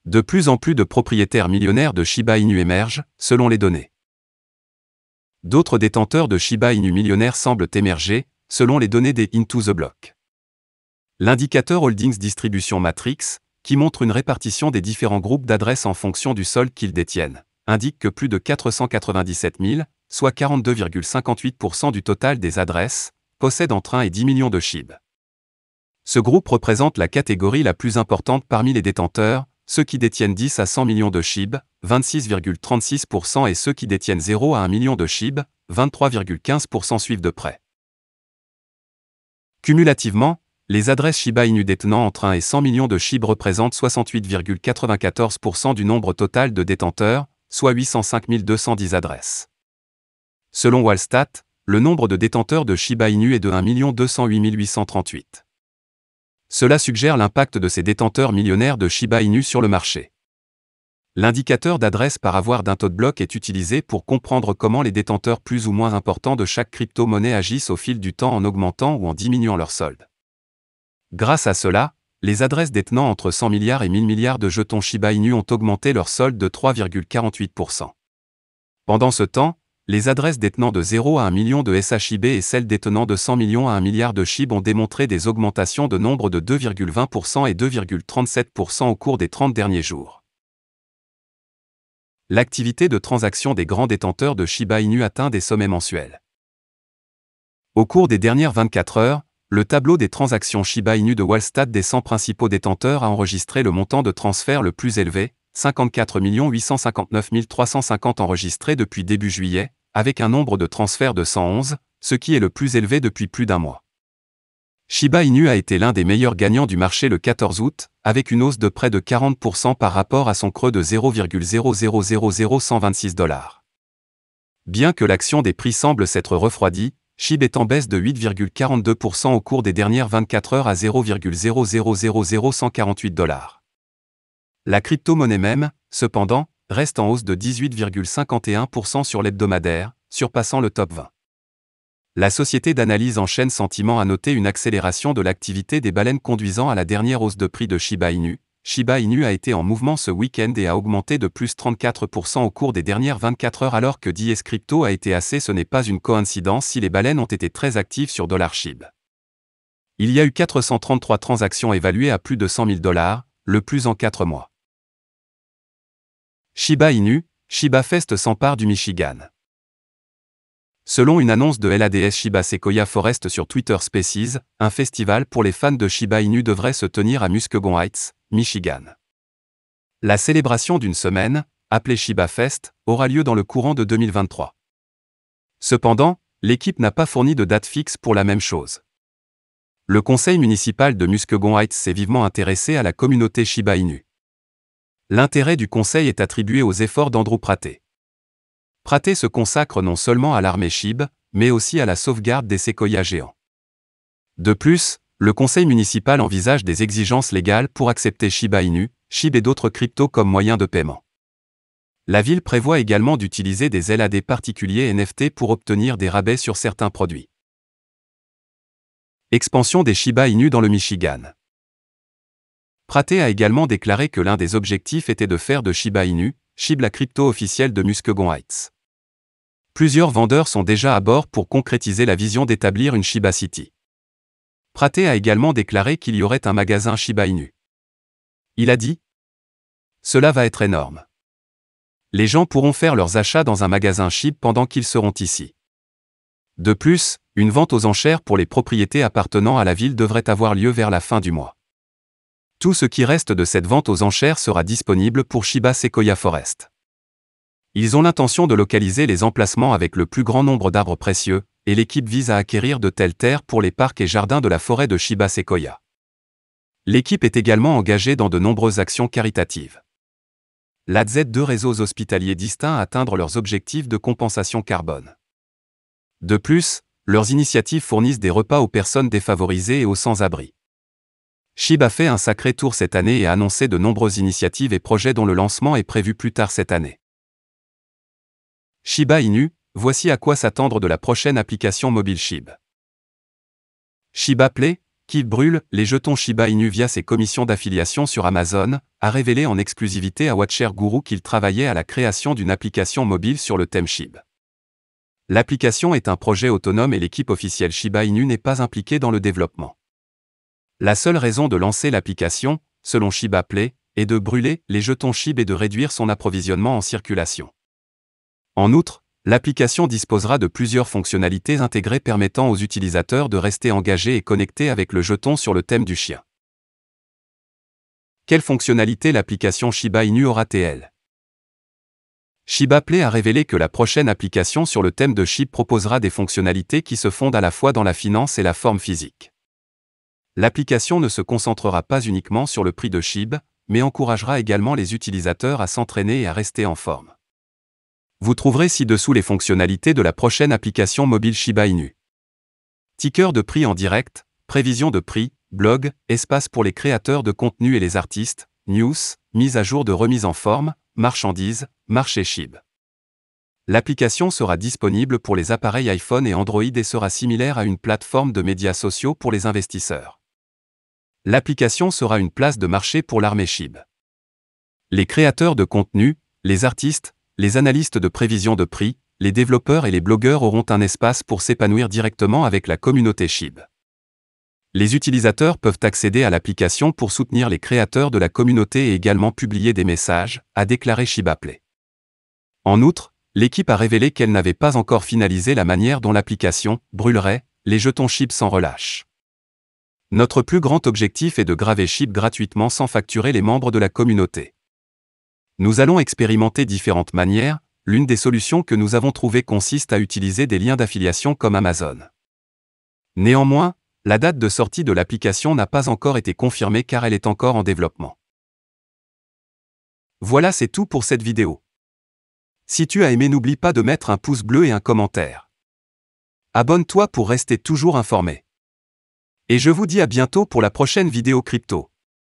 De plus en plus de propriétaires millionnaires de Shiba Inu émergent, selon les données. D'autres détenteurs de Shiba Inu millionnaires semblent émerger, selon les données des Into the Block. L'indicateur Holdings Distribution Matrix, qui montre une répartition des différents groupes d'adresses en fonction du solde qu'ils détiennent, indique que plus de 497 000, soit 42,58% du total des adresses, possèdent entre 1 et 10 millions de SHIB. Ce groupe représente la catégorie la plus importante parmi les détenteurs, ceux qui détiennent 10 à 100 millions de SHIB, 26,36% et ceux qui détiennent 0 à 1 million de SHIB, 23,15% suivent de près. Cumulativement, les adresses Shiba Inu détenant entre 1 et 100 millions de SHIB représentent 68,94% du nombre total de détenteurs, soit 805 210 adresses. Selon Wallstat, le nombre de détenteurs de Shiba Inu est de 1 208 838. Cela suggère l'impact de ces détenteurs millionnaires de Shiba Inu sur le marché. L'indicateur d'adresse par avoir d'un taux de bloc est utilisé pour comprendre comment les détenteurs plus ou moins importants de chaque crypto-monnaie agissent au fil du temps en augmentant ou en diminuant leur solde. Grâce à cela, les adresses détenant entre 100 milliards et 1000 milliards de jetons Shiba Inu ont augmenté leur solde de 3,48%. Pendant ce temps, les adresses détenant de 0 à 1 million de SHIB et celles détenant de 100 millions à 1 milliard de SHIB ont démontré des augmentations de nombre de 2,20% et 2,37% au cours des 30 derniers jours. L'activité de transaction des grands détenteurs de Shiba Inu atteint des sommets mensuels. Au cours des dernières 24 heures, le tableau des transactions Shiba Inu de Wallstat des 100 principaux détenteurs a enregistré le montant de transfert le plus élevé, 54 859 350 enregistrés depuis début juillet, avec un nombre de transferts de 111, ce qui est le plus élevé depuis plus d'un mois. Shiba Inu a été l'un des meilleurs gagnants du marché le 14 août, avec une hausse de près de 40% par rapport à son creux de 0,000126 $. Bien que l'action des prix semble s'être refroidie, SHIB est en baisse de 8,42% au cours des dernières 24 heures à 0,0000148 $. La crypto-monnaie même, cependant, reste en hausse de 18,51% sur l'hebdomadaire, surpassant le top 20. La société d'analyse en chaîne Sentiment a noté une accélération de l'activité des baleines conduisant à la dernière hausse de prix de Shiba Inu. Shiba Inu a été en mouvement ce week-end et a augmenté de plus 34% au cours des dernières 24 heures alors que DS Crypto a été assez. Ce n'est pas une coïncidence si les baleines ont été très actives sur $SHIB. Il y a eu 433 transactions évaluées à plus de 100 000 $, le plus en 4 mois. Shiba Inu, Shiba Fest s'empare du Michigan. Selon une annonce de LADS Shiba Sequoia Forest sur Twitter Spaces, un festival pour les fans de Shiba Inu devrait se tenir à Muskegon Heights, Michigan. La célébration d'une semaine, appelée Shiba Fest, aura lieu dans le courant de 2023. Cependant, l'équipe n'a pas fourni de date fixe pour la même chose. Le conseil municipal de Muskegon Heights s'est vivement intéressé à la communauté Shiba Inu. L'intérêt du conseil est attribué aux efforts d'Andrew Praté. Praté se consacre non seulement à l'armée SHIB, mais aussi à la sauvegarde des séquoias géants. De plus, le conseil municipal envisage des exigences légales pour accepter Shiba Inu, SHIB et d'autres cryptos comme moyen de paiement. La ville prévoit également d'utiliser des LAD particuliers NFT pour obtenir des rabais sur certains produits. Expansion des Shiba Inu dans le Michigan. Praté a également déclaré que l'un des objectifs était de faire de Shiba Inu, SHIB la crypto officielle de Muskegon Heights. Plusieurs vendeurs sont déjà à bord pour concrétiser la vision d'établir une Shiba City. Praté a également déclaré qu'il y aurait un magasin Shiba Inu. Il a dit : « Cela va être énorme. Les gens pourront faire leurs achats dans un magasin SHIB pendant qu'ils seront ici. » De plus, une vente aux enchères pour les propriétés appartenant à la ville devrait avoir lieu vers la fin du mois. Tout ce qui reste de cette vente aux enchères sera disponible pour Shiba Sequoia Forest. Ils ont l'intention de localiser les emplacements avec le plus grand nombre d'arbres précieux, et l'équipe vise à acquérir de telles terres pour les parcs et jardins de la forêt de Shiba Sequoia. L'équipe est également engagée dans de nombreuses actions caritatives. L'AZ 2 réseaux hospitaliers distincts à atteindre leurs objectifs de compensation carbone. De plus, leurs initiatives fournissent des repas aux personnes défavorisées et aux sans-abri. SHIB a fait un sacré tour cette année et a annoncé de nombreuses initiatives et projets dont le lancement est prévu plus tard cette année. Shiba Inu, voici à quoi s'attendre de la prochaine application mobile SHIB. Shiba Play, qui brûle les jetons Shiba Inu via ses commissions d'affiliation sur Amazon, a révélé en exclusivité à WatcherGuru qu'il travaillait à la création d'une application mobile sur le thème SHIB. L'application est un projet autonome et l'équipe officielle Shiba Inu n'est pas impliquée dans le développement. La seule raison de lancer l'application, selon Shiba Play, est de brûler les jetons SHIB et de réduire son approvisionnement en circulation. En outre, l'application disposera de plusieurs fonctionnalités intégrées permettant aux utilisateurs de rester engagés et connectés avec le jeton sur le thème du chien. Quelle fonctionnalité l'application Shiba Inu aura-t-elle? Shiba Play a révélé que la prochaine application sur le thème de SHIB proposera des fonctionnalités qui se fondent à la fois dans la finance et la forme physique. L'application ne se concentrera pas uniquement sur le prix de SHIB, mais encouragera également les utilisateurs à s'entraîner et à rester en forme. Vous trouverez ci-dessous les fonctionnalités de la prochaine application mobile Shiba Inu. Ticker de prix en direct, prévision de prix, blog, espace pour les créateurs de contenu et les artistes, news, mise à jour de remise en forme, marchandises, marché SHIB. L'application sera disponible pour les appareils iPhone et Android et sera similaire à une plateforme de médias sociaux pour les investisseurs. L'application sera une place de marché pour l'armée SHIB. Les créateurs de contenu, les artistes, les analystes de prévision de prix, les développeurs et les blogueurs auront un espace pour s'épanouir directement avec la communauté SHIB. Les utilisateurs peuvent accéder à l'application pour soutenir les créateurs de la communauté et également publier des messages, a déclaré Shiba Play. En outre, l'équipe a révélé qu'elle n'avait pas encore finalisé la manière dont l'application brûlerait les jetons SHIB sans relâche. Notre plus grand objectif est de graver SHIB gratuitement sans facturer les membres de la communauté. Nous allons expérimenter différentes manières, l'une des solutions que nous avons trouvées consiste à utiliser des liens d'affiliation comme Amazon. Néanmoins, la date de sortie de l'application n'a pas encore été confirmée car elle est encore en développement. Voilà, c'est tout pour cette vidéo. Si tu as aimé, n'oublie pas de mettre un pouce bleu et un commentaire. Abonne-toi pour rester toujours informé. Et je vous dis à bientôt pour la prochaine vidéo crypto.